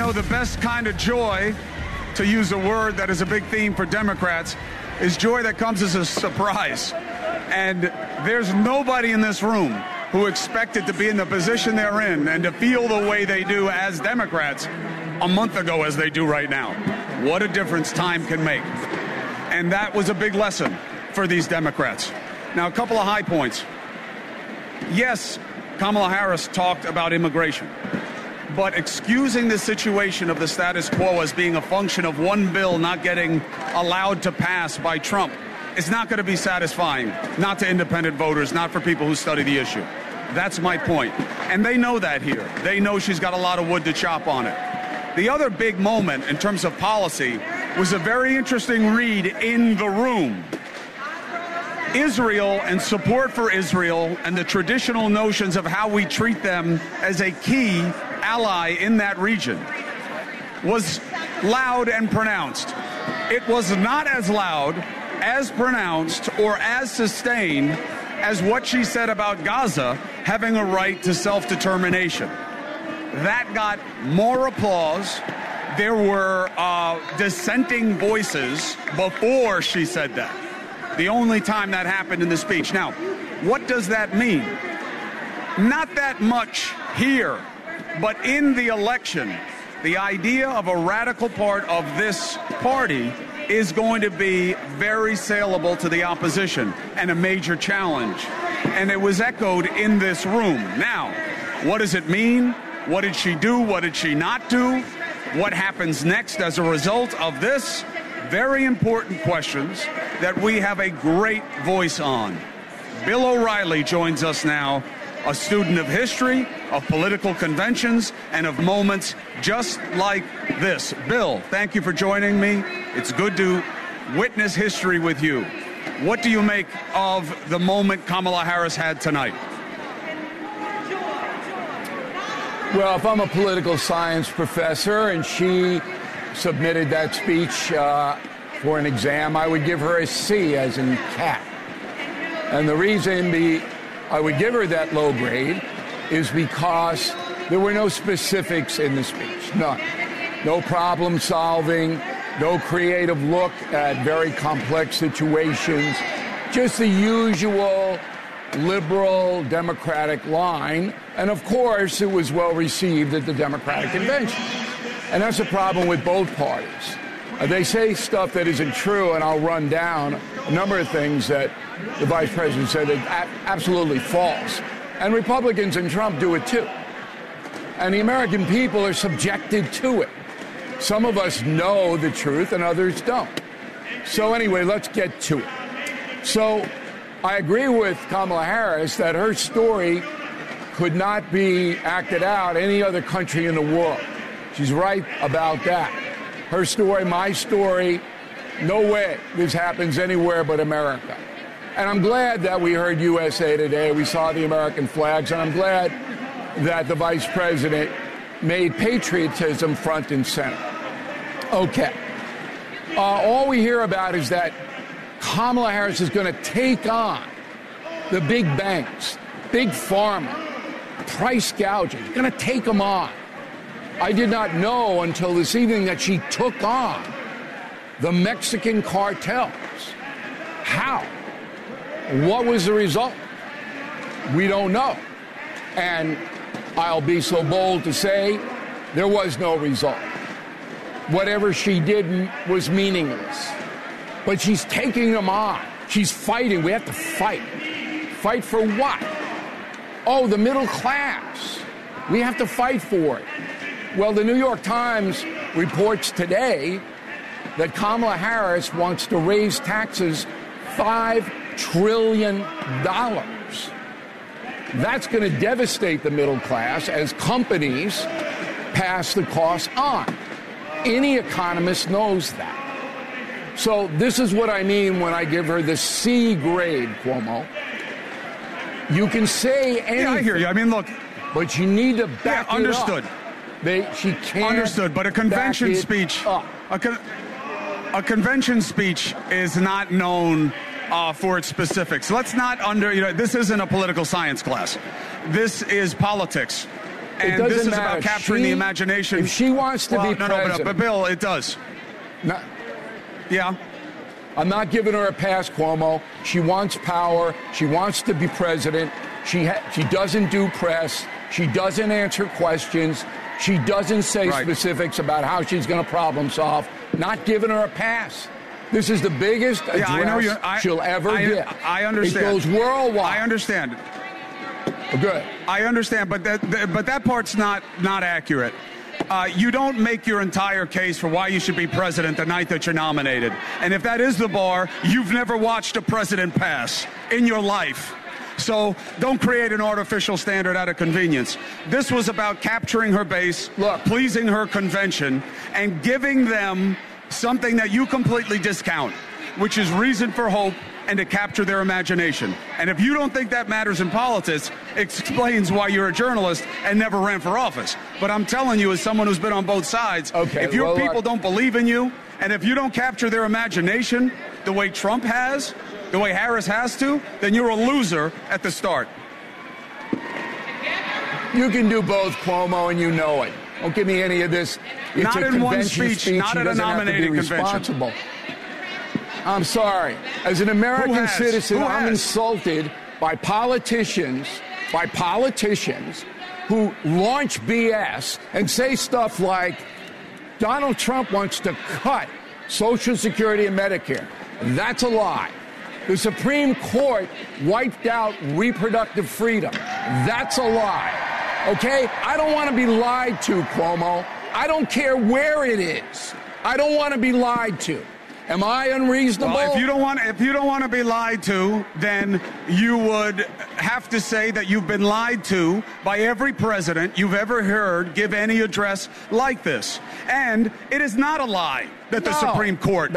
know, the best kind of joy, to use a word that is a big theme for Democrats, is joy that comes as a surprise. And there's nobody in this room who expected to be in the position they're in and to feel the way they do as Democrats a month ago as they do right now. What a difference time can make. And that was a big lesson for these Democrats. Now, a couple of high points. Yes, Kamala Harris talked about immigration, but excusing the situation of the status quo as being a function of one bill not getting allowed to pass by Trump is not going to be satisfying, not to independent voters, not for people who study the issue. That's my point. And they know that here. They know she's got a lot of wood to chop on it. The other big moment in terms of policy was a very interesting read in the room. Israel and support for Israel and the traditional notions of how we treat them as a key ally in that region was loud and pronounced. It was not as loud, as pronounced, or as sustained as what she said about Gaza having a right to self-determination. That got more applause. There were dissenting voices before she said that. The only time that happened in the speech. Now, what does that mean? Not that much here, but in the election, the idea of a radical part of this party is going to be very saleable to the opposition and a major challenge. And it was echoed in this room. Now, what does it mean? What did she do? What did she not do? What happens next as a result of this? Very important questions that we have a great voice on. Bill O'Reilly joins us now, a student of history, of political conventions, and of moments just like this. Bill, thank you for joining me. It's good to witness history with you. What do you make of the moment Kamala Harris had tonight? Well, if I'm a political science professor and she submitted that speech for an exam, I would give her a C, as in cat. And the reason I would give her that low grade is because there were no specifics in the speech, none. No problem solving, no creative look at very complex situations, just the usual liberal Democratic line. And of course, it was well received at the Democratic convention. And that's a problem with both parties. They say stuff that isn't true, and I'll run down a number of things that the vice president said that absolutely false. And Republicans and Trump do it too. And the American people are subjected to it. Some of us know the truth and others don't. So anyway, let's get to it. So I agree with Kamala Harris that her story could not be acted out any other country in the world. She's right about that. Her story, my story, no way this happens anywhere but America. And I'm glad that we heard USA Today. We saw the American flags, and I'm glad that the vice president made patriotism front and center. Okay. All we hear about is that Kamala Harris is going to take on the big banks, big pharma, price gouging. She's going to take them on. I did not know until this evening that she took on the Mexican cartels. How? What was the result? We don't know. And I'll be so bold to say there was no result. Whatever she did was meaningless. But she's taking them on. She's fighting. We have to fight. Fight for what? Oh, the middle class. We have to fight for it. Well, the New York Times reports today that Kamala Harris wants to raise taxes $5 trillion. That's going to devastate the middle class as companies pass the costs on. Any economist knows that. So this is what I mean when I give her the C grade, Cuomo. You can say anything. Yeah, I hear you. I mean, look. But you need to back understood. it up. She can't. Understood. But a convention speech, a convention speech is not known for its specifics. Let's not this isn't a political science class. This is politics. And doesn't this is matter. about capturing the imagination. If she wants to be president. But Bill, it does. No, Yeah. I'm not giving her a pass, Cuomo. She wants power. She wants to be president. She doesn't do press. She doesn't answer questions. She doesn't say specifics about how she's going to problem solve. Not giving her a pass. This is the biggest address she'll ever get. I understand. It goes worldwide. I understand. Good. I understand, but that part's not accurate. You don't make your entire case for why you should be president the night that you're nominated. And if that is the bar, you've never watched a president pass in your life. So don't create an artificial standard out of convenience. This was about capturing her base, pleasing her convention, and giving them something that you completely discount, which is reason for hope and to capture their imagination. And if you don't think that matters in politics, it explains why you're a journalist and never ran for office. But I'm telling you, as someone who's been on both sides, if your people don't believe in you, and if you don't capture their imagination the way Trump has, the way Harris has to, then you're a loser at the start. You can do both, Cuomo, and you know it. Don't give me any of this. It's not in one speech, not at a nominating convention. I'm sorry. As an American citizen, I'm insulted by politicians who launch BS and say stuff like Donald Trump wants to cut Social Security and Medicare. That's a lie. The Supreme Court wiped out reproductive freedom. That's a lie. Okay? I don't want to be lied to, Cuomo. I don't care where it is. I don't want to be lied to. Am I unreasonable? Well, if you don't want to be lied to, then you would have to say that you've been lied to by every president you've ever heard give any address like this. And it is not a lie that the Supreme Court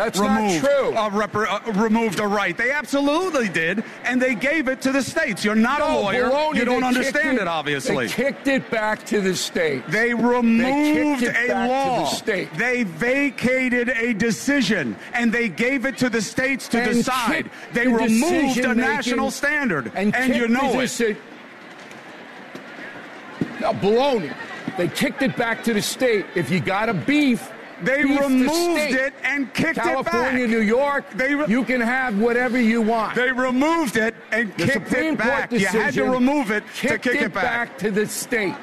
removed a right. They absolutely did, and they gave it to the states. You're not a lawyer. Baloney. You don't understand it, obviously. They kicked it back to the states. They removed a law. They vacated a decision, and they gave it to the states to decide. They removed a national standard, and you know it. No, baloney. They kicked it back to the state. If you got a beef, they removed it and kicked it back. California, New York, you can have whatever you want. They removed it and kicked it back. You had to remove it to kick it back to the state.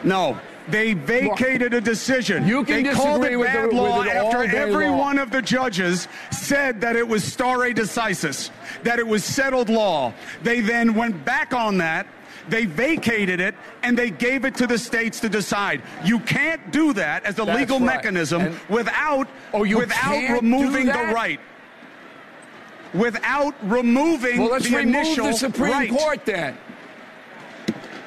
No. They vacated a decision. You can disagree with bad law after every long. one of the judges said that it was stare decisis, that it was settled law. They then went back on that. They vacated it, and they gave it to the states to decide. You can't do that as a legal mechanism without removing the right. Without removing the initial right. Let's remove the Supreme Court then.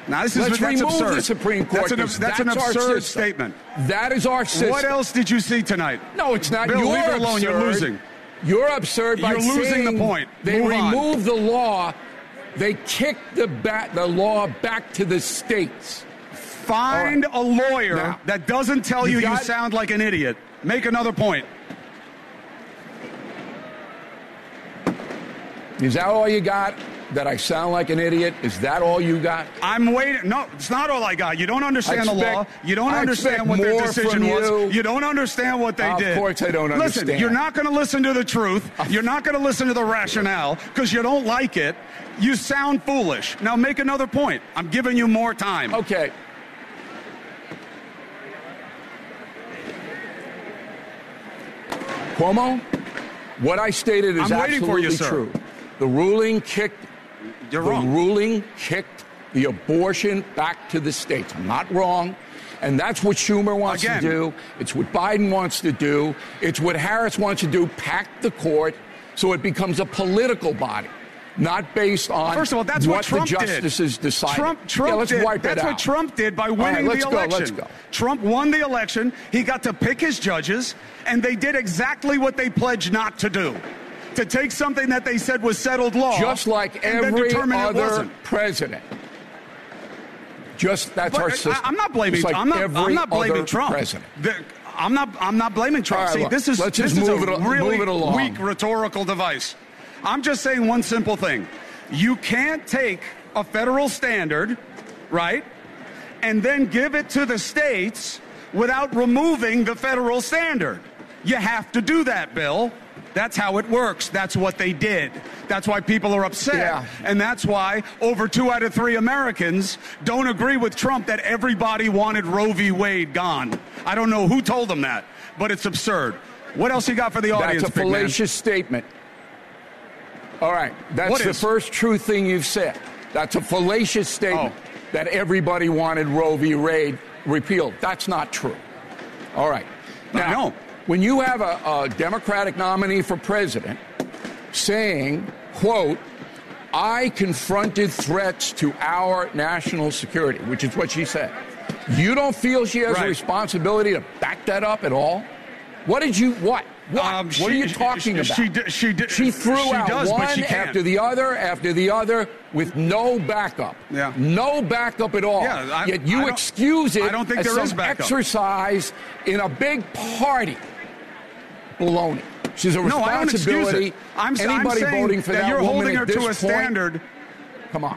Now, that's remove absurd. The Supreme Court. That's an absurd statement. That is our system. What else did you see tonight? No, it's not. Bill, you're leave it alone. absurd. You're losing. You're absurd by You're losing the point. They removed the law. They kicked the law back to the states. Find a lawyer that doesn't tell you sound like an idiot. Make another point. Is that all you got? That I sound like an idiot? Is that all you got? I'm waiting. No, it's not all I got. You don't understand the law. You don't understand what their decision was. You don't understand what they did. Of course I don't understand. Listen, you're not going to listen to the truth. You're not going to listen to the rationale because you don't like it. You sound foolish. Now make another point. I'm giving you more time. Okay. Cuomo, what I stated is absolutely true. The ruling kicked the abortion back to the states. I'm not wrong. And that's what Schumer wants to do. It's what Biden wants to do. It's what Harris wants to do, pack the court so it becomes a political body, not based on First of all, that's what Trump the justices decide. That's what Trump did by winning the election. Let's go. Trump won the election. He got to pick his judges, and they did exactly what they pledged not to do. To take something that they said was settled law, just like every other president. That's our system. I'm not blaming. Like I'm not blaming Trump. I'm not blaming Trump. Right, See, look, this is a really along. Weak rhetorical device. I'm just saying one simple thing: you can't take a federal standard, right, and then give it to the states without removing the federal standard. You have to do that, Bill. That's how it works. That's what they did. That's why people are upset. Yeah. And that's why over 2 out of 3 Americans don't agree with Trump that everybody wanted Roe v. Wade gone. I don't know who told them that, but it's absurd. What else you got for the audience, That's a fallacious statement. All right. That's the first true thing you've said. That's a fallacious statement that everybody wanted Roe v. Wade repealed. That's not true. All right. Now, when you have a Democratic nominee for president saying, quote, I confronted threats to our national security, which is what she said, you don't feel she has a responsibility to back that up at all? What? What are you talking about? She threw out one after the other with no backup. Yeah. No backup at all. Yeah, Yet you excuse it as some exercise in a big party. Baloney. She's a responsibility. Anybody voting for that you're woman holding her at this to a point, standard. Come on.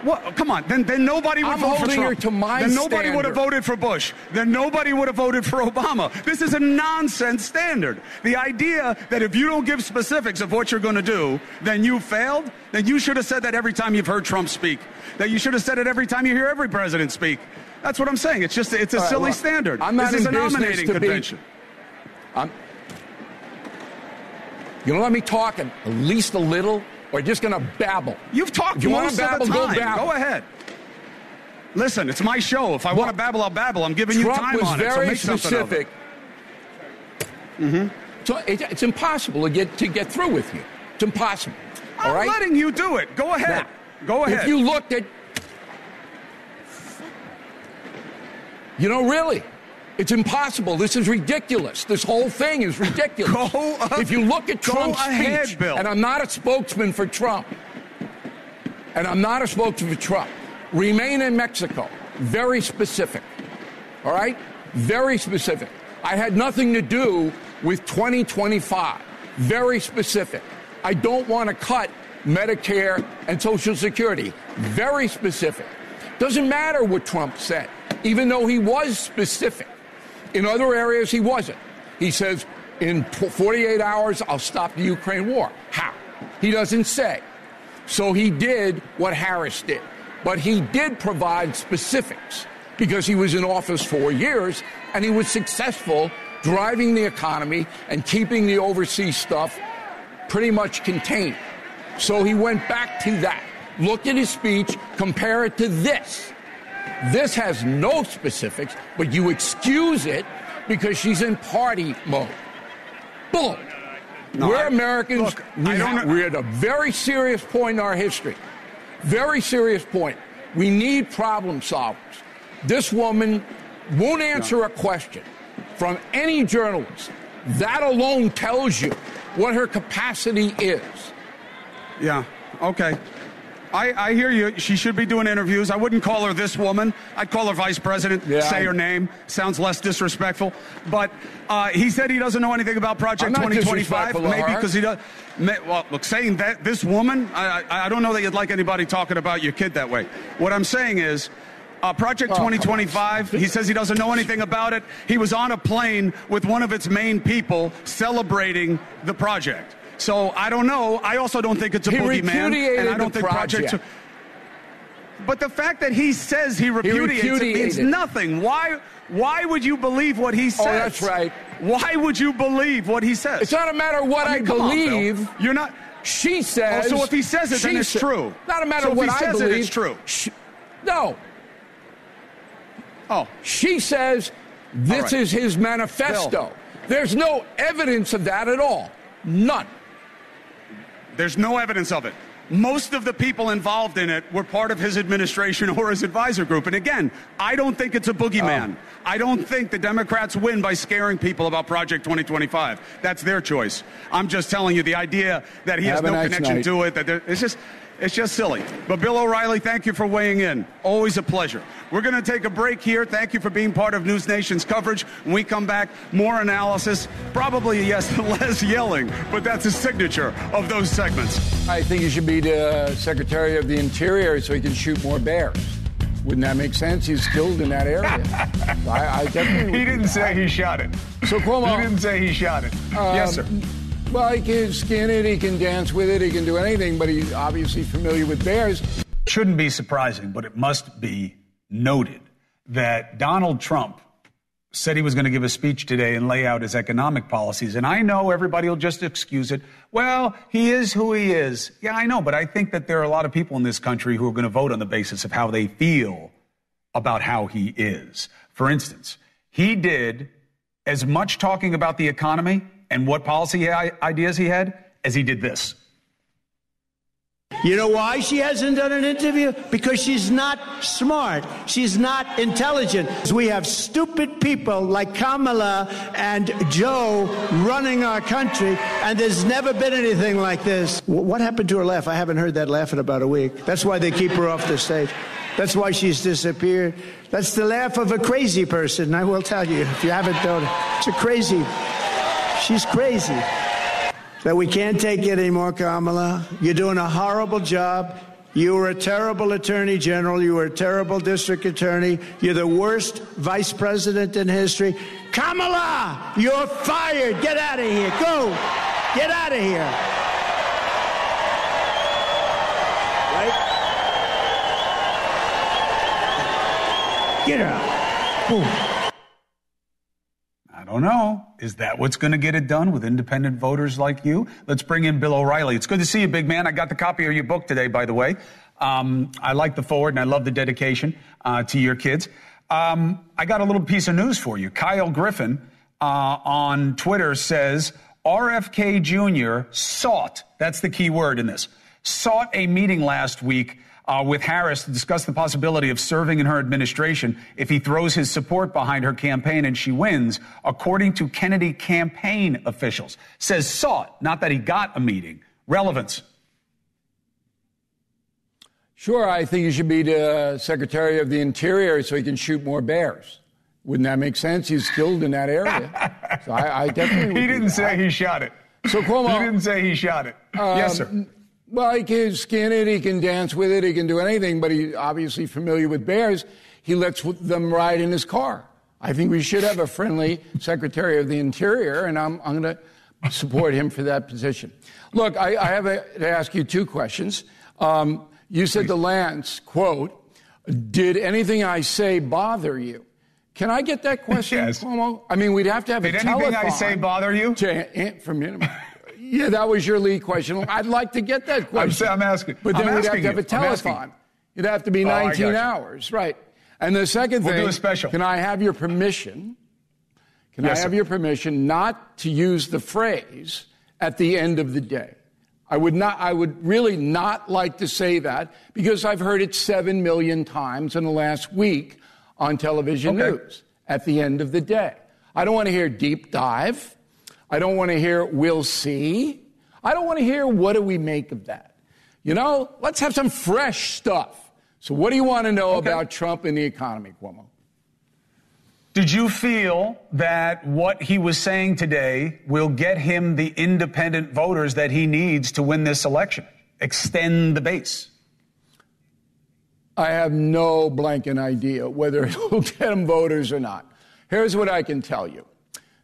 What? Come on. Then nobody would vote for Trump. Her to my then nobody standard. would have voted for Bush. Then nobody would have voted for Obama. This is a nonsense standard. The idea that if you don't give specifics of what you're going to do, then you failed, then you should have said that every time you've heard Trump speak. That you should have said it every time you hear every president speak. That's what I'm saying. It's just, it's a silly standard. I'm not this is in a nominating convention. You don't let me talk at least a little, or just going to babble. You've talked most of the time. Go ahead. Listen, it's my show. If I want to babble, I'll babble. I'm giving you time on it, so make something of it. So it's impossible to get through with you. It's impossible. I'm letting you do it. Go ahead. Now, go ahead. If you looked at... really... It's impossible. This is ridiculous. This whole thing is ridiculous. If you look at Trump's speech, Bill. And I'm not a spokesman for Trump, remain in Mexico. Very specific. All right? Very specific. I had nothing to do with 2025. Very specific. I don't want to cut Medicare and Social Security. Very specific. Doesn't matter what Trump said, even though he was specific. In other areas, he wasn't. He says, in 48 hours, I'll stop the Ukraine war. How? He doesn't say. So he did what Harris did. But he did provide specifics because he was in office 4 years, and he was successful driving the economy and keeping the overseas stuff pretty much contained. So he went back to that. Look at his speech, compare it to this. This has no specifics, but you excuse it because she's in party mode. Boom. We're Americans. We're at a very serious point in our history. Very serious point. We need problem solvers. This woman won't answer a question from any journalist. That alone tells you what her capacity is. Yeah. Okay. I hear you. She should be doing interviews. I wouldn't call her this woman. I'd call her vice president, say her name. Sounds less disrespectful. But he said he doesn't know anything about Project 2025. Maybe because he does. Well, look, saying that this woman, I don't know that you'd like anybody talking about your kid that way. What I'm saying is, Project 2025, he says he doesn't know anything about it. He was on a plane with one of its main people celebrating the project. So I don't know. I also don't think it's a boogeyman, and I don't think Project. But the fact that he says he repudiates it means nothing. Why would you believe what he says? Oh, that's right. Why would you believe what he says? It's not a matter of what I believe. You're not. She says. Oh, so if he says it, then it's true. Not a matter of what I believe. So if he says it, it's true. No. Oh. She says this is his manifesto. Bill. There's no evidence of that at all. None. There's no evidence of it. Most of the people involved in it were part of his administration or his advisor group. And again, I don't think it's a boogeyman. I don't think the Democrats win by scaring people about Project 2025. That's their choice. I'm just telling you the idea that he has no connection to it. That it's just silly. But Bill O'Reilly, thank you for weighing in. Always a pleasure. We're going to take a break here. Thank you for being part of NewsNation's coverage. When we come back, more analysis. Probably, yes, less yelling, but that's a signature of those segments. I think he should be the Secretary of the Interior so he can shoot more bears. Wouldn't that make sense? He's skilled in that area. I definitely. He didn't say he shot it. So Cuomo. He didn't say he shot it. Yes, sir. Well, he can skin it, he can dance with it, he can do anything, but he's obviously familiar with bears. Shouldn't be surprising, but it must be noted that Donald Trump said he was going to give a speech today and lay out his economic policies. And I know everybody will just excuse it. Well, he is who he is. Yeah, I know. But I think that there are a lot of people in this country who are going to vote on the basis of how they feel about how he is. For instance, he did as much talking about the economy and what policy ideas he had as he did this. You know why she hasn't done an interview? Because she's not smart. She's not intelligent. We have stupid people like Kamala and Joe running our country, and there's never been anything like this. What happened to her laugh? I haven't heard that laugh in about a week. That's why they keep her off the stage. That's why she's disappeared. That's the laugh of a crazy person, I will tell you, if you haven't known it. It's a crazy. She's crazy. That we can't take it anymore, Kamala. You're doing a horrible job. You were a terrible attorney general. You were a terrible district attorney. You're the worst vice president in history. Kamala, you're fired. Get out of here. Go. Get out of here. Right? Get out. Boom. I don't know. Is that what's going to get it done with independent voters like you? Let's bring in Bill O'Reilly. It's good to see you, big man. I got the copy of your book today, by the way. I like the forward, and I love the dedication to your kids. I got a little piece of news for you. Kyle Griffin on Twitter says, RFK Jr. sought, that's the key word in this, sought a meeting last week with Harris to discuss the possibility of serving in her administration if he throws his support behind her campaign and she wins, according to Kennedy campaign officials. Says sought, not that he got a meeting. Relevance. Sure, I think he should be the Secretary of the Interior so he can shoot more bears. Wouldn't that make sense? He's skilled in that area. So I definitely. He didn't say he shot it. So Cuomo. He didn't say he shot it. Yes, sir. Well, he can skin it, he can dance with it, he can do anything, but he's obviously familiar with bears. He lets them ride in his car. I think we should have a friendly Secretary of the Interior, and I'm going to support him for that position. Look, I have to ask you two questions. You said to Lance, quote, did anything I say bother you? Can I get that question, Yes. Cuomo? I mean, we'd have to have a telephone. Did anything I say bother you? From you. Yeah, that was your lead question. I'd like to get that question. I'm asking. But then we'd have to have a I'm telephone. It'd have to be 19 hours. Right. And the second thing, we'll do a special. Can I have your permission? I have your permission not to use the phrase at the end of the day? I would really not like to say that because I've heard it 7 million times in the last week on television news at the end of the day. I don't want to hear deep dive. I don't want to hear we'll see. I don't want to hear what do we make of that. You know, let's have some fresh stuff. So what do you want to know about Trump and the economy, Cuomo? Did you feel that what he was saying today will get him the independent voters that he needs to win this election? Extend the base? I have no blanket idea whether it will get him voters or not. Here's what I can tell you.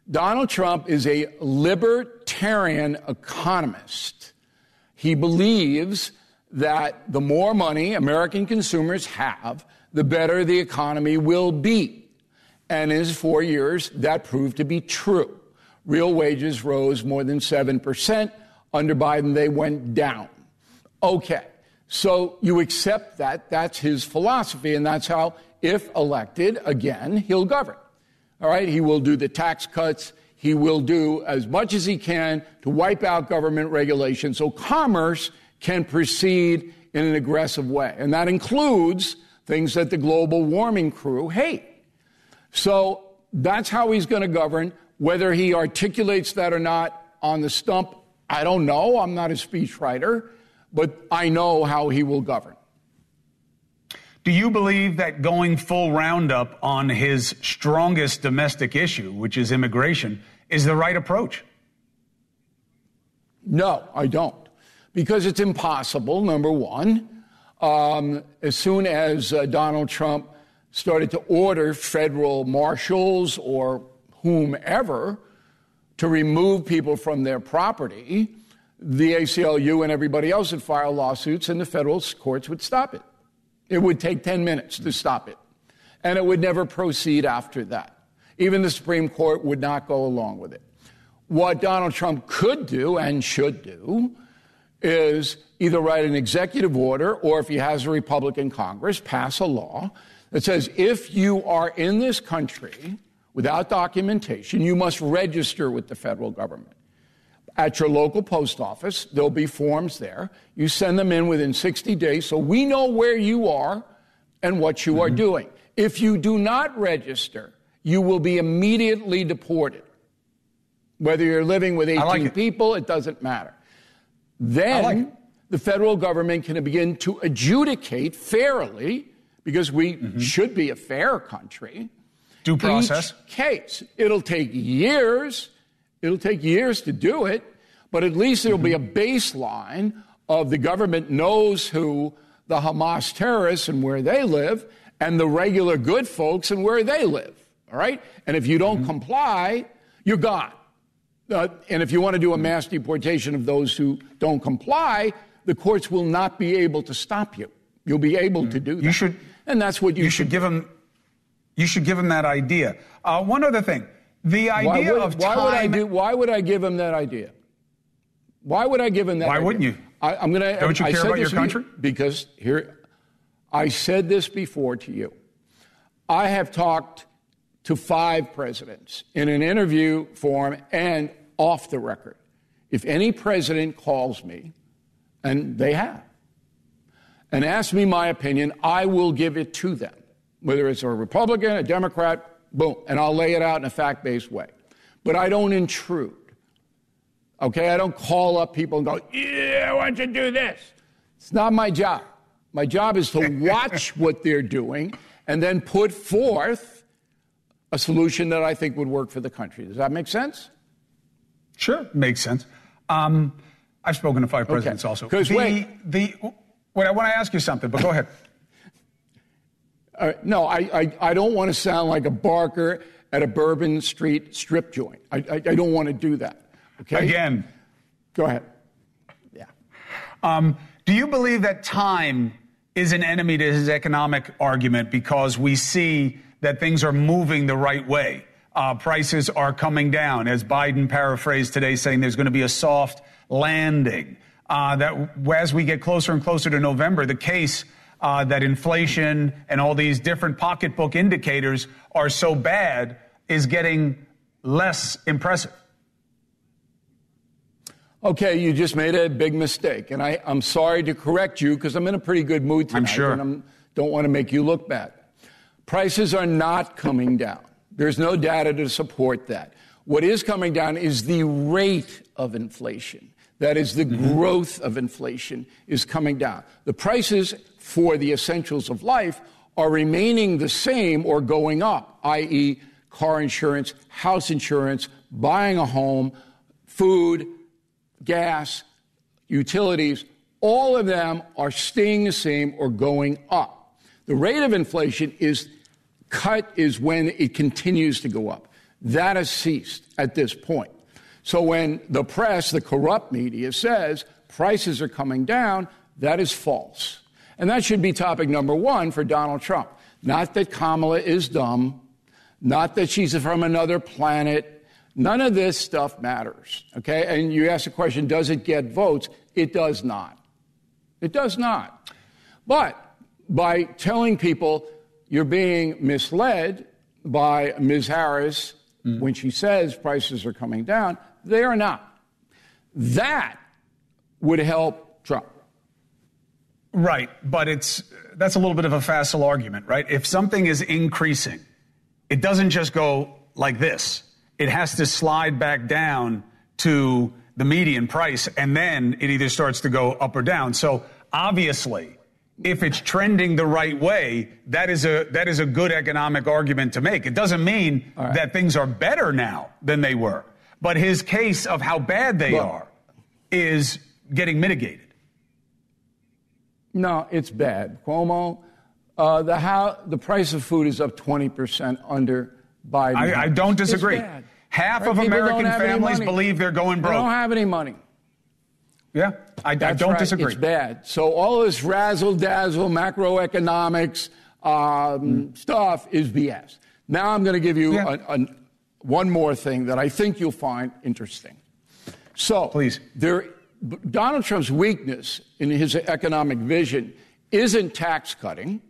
Donald Trump is a libertarian economist. He believes that the more money American consumers have, the better the economy will be. And in his 4 years, that proved to be true. Real wages rose more than 7%. Under Biden, they went down. Okay, so you accept that. That's his philosophy, and that's how, if elected again, he'll govern. All right, he will do the tax cuts. He will do as much as he can to wipe out government regulation so commerce can proceed in an aggressive way. And that includes things that the global warming crew hate. So that's how he's going to govern. Whether he articulates that or not on the stump, I don't know. I'm not a speechwriter, but I know how he will govern. Do you believe that going full roundup on his strongest domestic issue, which is immigration, is the right approach? No, I don't. Because it's impossible, number one. As soon as Donald Trump started to order federal marshals or whomever to remove people from their property, the ACLU and everybody else would file lawsuits and the federal courts would stop it. It would take 10 minutes to stop it. And it would never proceed after that. Even the Supreme Court would not go along with it. What Donald Trump could do and should do is either write an executive order or, if he has a Republican Congress, pass a law that says if you are in this country without documentation, you must register with the federal government. At your local post office, there'll be forms there. You send them in within 60 days so we know where you are and what you are doing. If you do not register, you will be immediately deported. Whether you're living with 18 people, it doesn't matter. Then the federal government can begin to adjudicate fairly, because we should be a fair country. Due process. Each case. It'll take years. It'll take years to do it, but at least there'll be a baseline of the government knows who the Hamas terrorists and where they live, and the regular good folks and where they live. All right? And if you don't comply, you're gone. And if you want to do a mass deportation of those who don't comply, the courts will not be able to stop you. You'll be able to do that. You should, and that's what you should give them. You should give them that idea. One other thing, the idea of time. Why would I give him that idea? Why would I give him that? Why idea? wouldn't you? I'm going to. Don't you care about your country? Because here, I said this before to you. I have talked to 5 presidents in an interview form and off the record. If any president calls me, and they have, and asks me my opinion, I will give it to them. Whether it's a Republican, a Democrat, boom, and I'll lay it out in a fact-based way. But I don't intrude. Okay, I don't call up people and go, yeah, why don't you do this? It's not my job. My job is to watch what they're doing and then put forth a solution that I think would work for the country. Does that make sense? Sure, makes sense. I've spoken to 5 presidents also. Because wait, I want to ask you something, but go ahead. No, I don't want to sound like a barker at a Bourbon Street strip joint. I don't want to do that. Okay. Again. Go ahead. Yeah. Do you believe that time is an enemy to his economic argument because we see that things are moving the right way? Prices are coming down, as Biden paraphrased today, saying there's going to be a soft landing. That as we get closer and closer to November, the case that inflation and all these different pocketbook indicators are so bad is getting less impressive. Okay, you just made a big mistake, and I'm sorry to correct you because I'm in a pretty good mood tonight. I'm sure. And I don't want to make you look bad. Prices are not coming down. There's no data to support that. What is coming down is the rate of inflation. That is, the growth of inflation is coming down. The prices for the essentials of life are remaining the same or going up, i.e., car insurance, house insurance, buying a home, food, gas, utilities. All of them are staying the same or going up. The rate of inflation is when it continues to go up. That has ceased at this point. So when the press, the corrupt media, says prices are coming down, that is false. And that should be topic number 1 for Donald Trump. Not that Kamala is dumb, not that she's from another planet. None of this stuff matters, okay? And you ask the question, does it get votes? It does not. It does not. But by telling people you're being misled by Ms. Harris when she says prices are coming down, they are not. That would help Trump. Right, but that's a little bit of a facile argument, right? If something is increasing, it doesn't just go like this. It has to slide back down to the median price, and then it either starts to go up or down. So obviously, if it's trending the right way, that is a good economic argument to make. It doesn't mean that things are better now than they were. But his case of how bad they are is getting mitigated. No, it's bad. Cuomo, the price of food is up 20% under Biden. I don't disagree. Half of American families believe they're going broke. They don't have any money. Yeah, I don't disagree. It's bad. So all this razzle-dazzle macroeconomics stuff is BS. Now I'm going to give you one more thing that I think you'll find interesting. So please. Donald Trump's weakness in his economic vision isn't tax cutting,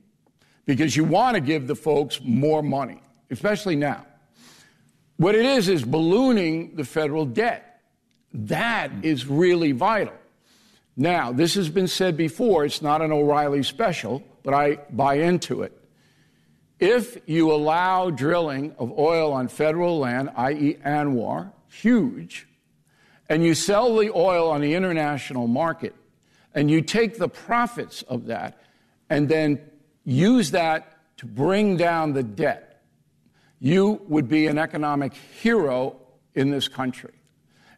because you want to give the folks more money, especially now. What it is ballooning the federal debt. That is really vital. Now, this has been said before. It's not an O'Reilly special, but I buy into it. If you allow drilling of oil on federal land, i.e. ANWR, huge, and you sell the oil on the international market, and you take the profits of that and then use that to bring down the debt, you would be an economic hero in this country.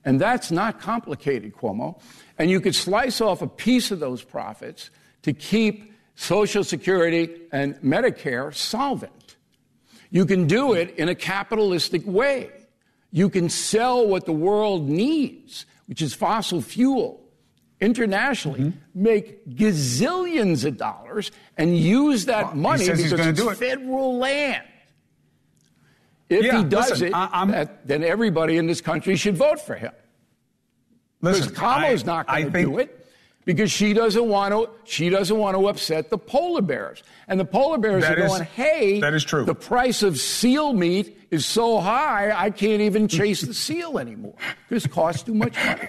And that's not complicated, Cuomo. And you could slice off a piece of those profits to keep Social Security and Medicare solvent. You can do it in a capitalistic way. You can sell what the world needs, which is fossil fuel, internationally, make gazillions of dollars, and use that money because it's federal land. If he does then everybody in this country should vote for him. Because Kamala's not going to do it, because she doesn't want to upset the polar bears. And the polar bears are going, hey, that is true. The price of seal meat is so high, I can't even chase the seal anymore. This costs too much money.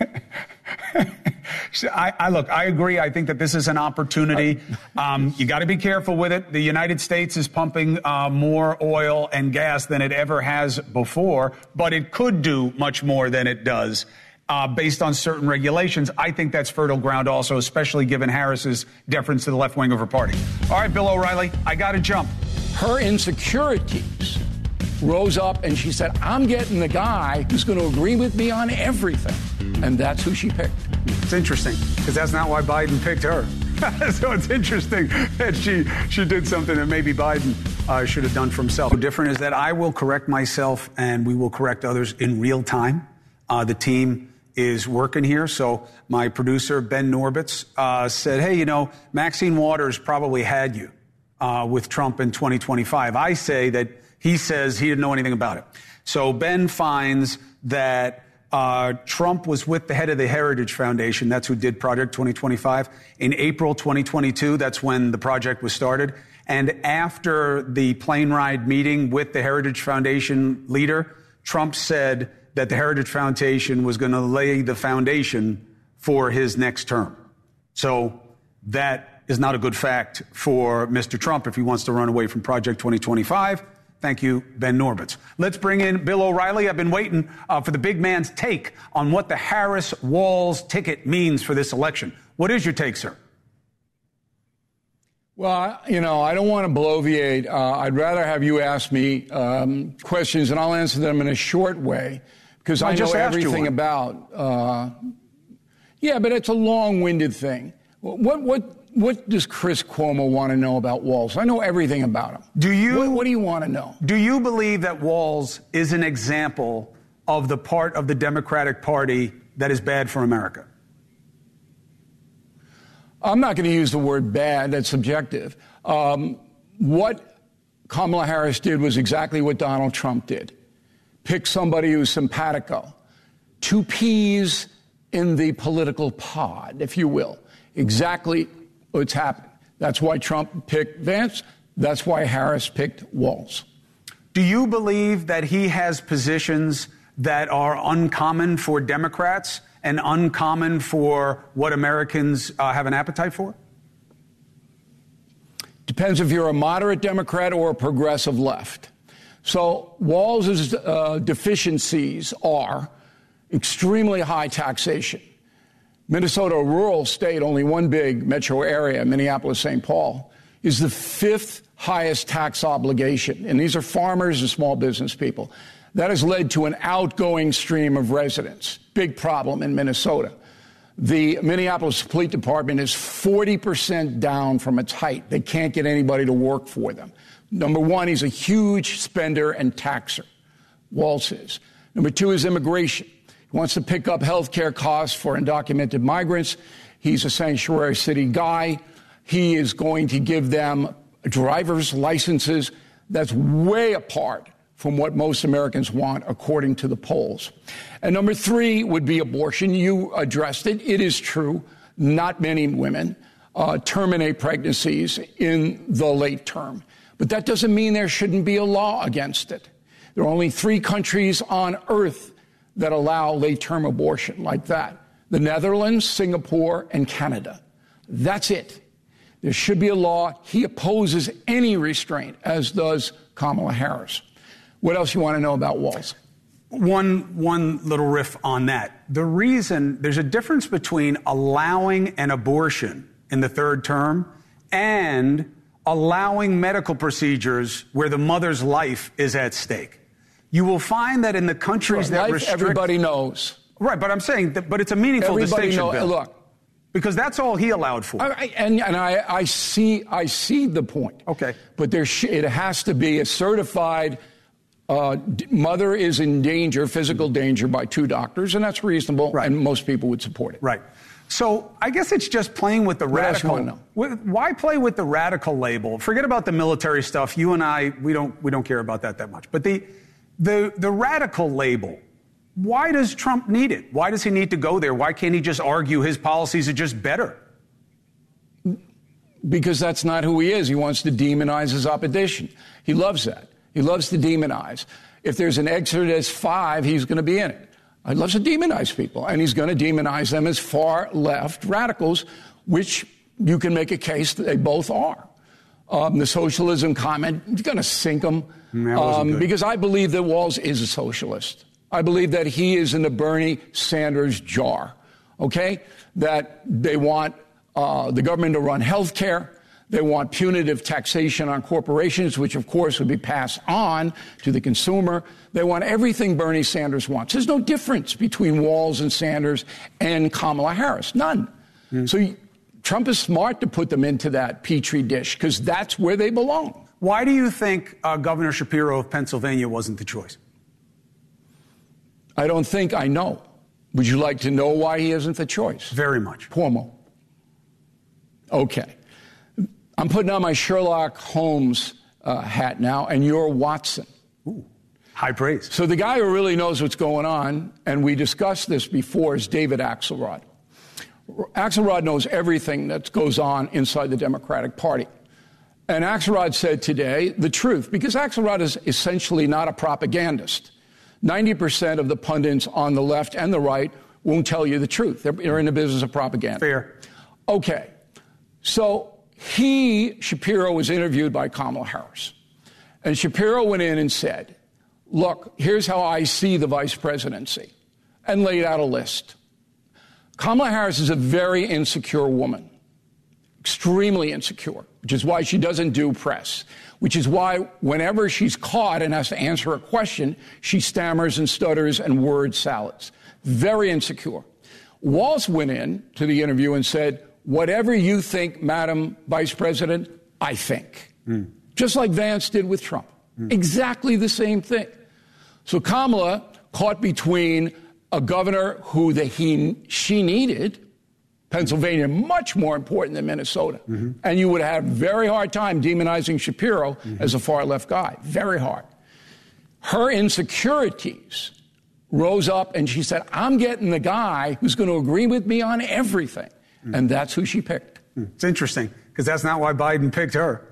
I agree. I think that this is an opportunity. You got to be careful with it. The United States is pumping more oil and gas than it ever has before, but it could do much more than it does based on certain regulations. I think that's fertile ground also, especially given Harris's deference to the left wing of her party. All right, Bill O'Reilly, I got to jump. Her insecurities rose up and she said, I'm getting the guy who's going to agree with me on everything. And that's who she picked. It's interesting, because that's not why Biden picked her. So it's interesting that she did something that maybe Biden should have done for himself. What's different is that I will correct myself and we will correct others in real time. The team is working here. So my producer, Ben Norbitz, said, hey, Maxine Waters probably had you with Trump in 2025. I say that he says he didn't know anything about it. So Ben finds that Trump was with the head of the Heritage Foundation. That's who did Project 2025. In April 2022, that's when the project was started. And after the plane ride meeting with the Heritage Foundation leader, Trump said that the Heritage Foundation was going to lay the foundation for his next term. So that is not a good fact for Mr. Trump if he wants to run away from Project 2025. Thank you, Ben Norbitz. Let's bring in Bill O'Reilly. I've been waiting for the big man's take on what the Harris-Walz ticket means for this election. What is your take, sir? Well, I don't want to bloviate. I'd rather have you ask me questions, and I'll answer them in a short way, because I know everything about. Yeah, but it's a long-winded thing. What does Chris Cuomo want to know about Walz? I know everything about him. What do you want to know? Do you believe that Walz is an example of the part of the Democratic Party that is bad for America? I'm not going to use the word bad. That's subjective. What Kamala Harris did was exactly what Donald Trump did. Pick somebody who's simpatico. Two peas in the political pod, if you will. Exactly what's happened. That's why Trump picked Vance. That's why Harris picked Walz. Do you believe that he has positions that are uncommon for Democrats and uncommon for what Americans have an appetite for? Depends if you're a moderate Democrat or a progressive left. So Walz's deficiencies are extremely high taxation. Minnesota, a rural state, only one big metro area, Minneapolis, St. Paul, is the 5th highest tax obligation. And these are farmers and small business people. That has led to an outgoing stream of residents. Big problem in Minnesota. The Minneapolis Police Department is 40% down from its height. They can't get anybody to work for them. Number one, he's a huge spender and taxer. Walz is. Number two is immigration. He wants to pick up health care costs for undocumented migrants. He's a sanctuary city guy. He is going to give them driver's licenses. That's way apart from what most Americans want, according to the polls. And number three would be abortion. You addressed it. It is true. Not many women terminate pregnancies in the late term. But that doesn't mean there shouldn't be a law against it. There are only 3 countries on earth that allow late-term abortion like that: the Netherlands, Singapore, and Canada. That's it. There should be a law. He opposes any restraint, as does Kamala Harris. What else you want to know about Walz? One little riff on that. The reason there's a difference between allowing an abortion in the third term and allowing medical procedures where the mother's life is at stake. You will find that in the countries that restrict... Everybody knows. Right, but I'm saying, but it's a meaningful distinction, Bill. Look. Because that's all he allowed for. I see the point. Okay. But it has to be a certified mother is in danger, physical danger, by 2 doctors, and that's reasonable, right, and most people would support it. Right. So I guess it's just playing with the radical. Why play with the radical label? Forget about the military stuff. You and I, we don't care about that much. But the radical label, why does Trump need it? Why does he need to go there? Why can't he just argue his policies are just better? Because that's not who he is. He wants to demonize his opposition. He loves that. He loves to demonize. If there's an Exodus 5, he's going to be in it. He loves to demonize people, and he's going to demonize them as far-left radicals, which you can make a case that they both are. The socialism comment, you're going to sink them, because I believe that Walz is a socialist. I believe that he is in the Bernie Sanders jar, okay? That they want the government to run health care. They want punitive taxation on corporations, which, of course, would be passed on to the consumer. They want everything Bernie Sanders wants. There's no difference between Walz and Sanders and Kamala Harris. None. So Trump is smart to put them into that petri dish, because that's where they belong. Why do you think Governor Shapiro of Pennsylvania wasn't the choice? I don't think I know. Would you like to know why he isn't the choice? Very much. Cuomo. Okay. I'm putting on my Sherlock Holmes hat now, and you're Watson. Ooh, high praise. So the guy who really knows what's going on, and we discussed this before, is David Axelrod. Axelrod knows everything that goes on inside the Democratic Party. And Axelrod said today the truth, because Axelrod is essentially not a propagandist. 90% of the pundits on the left and the right won't tell you the truth. They're in the business of propaganda. Fair. Okay. So Shapiro was interviewed by Kamala Harris. And Shapiro went in and said, look, here's how I see the vice presidency, and laid out a list. Kamala Harris is a very insecure woman, extremely insecure, which is why she doesn't do press, which is why whenever she's caught and has to answer a question, she stammers and stutters and word salads. Very insecure. Walz went in to the interview and said, whatever you think, Madam Vice President, I think. Just like Vance did with Trump. Exactly the same thing. So Kamala, caught between a governor who she needed, Pennsylvania, much more important than Minnesota. And you would have a very hard time demonizing Shapiro as a far-left guy. Very hard. Her insecurities rose up, and she said, I'm getting the guy who's going to agree with me on everything. And that's who she picked. It's interesting, because that's not why Biden picked her.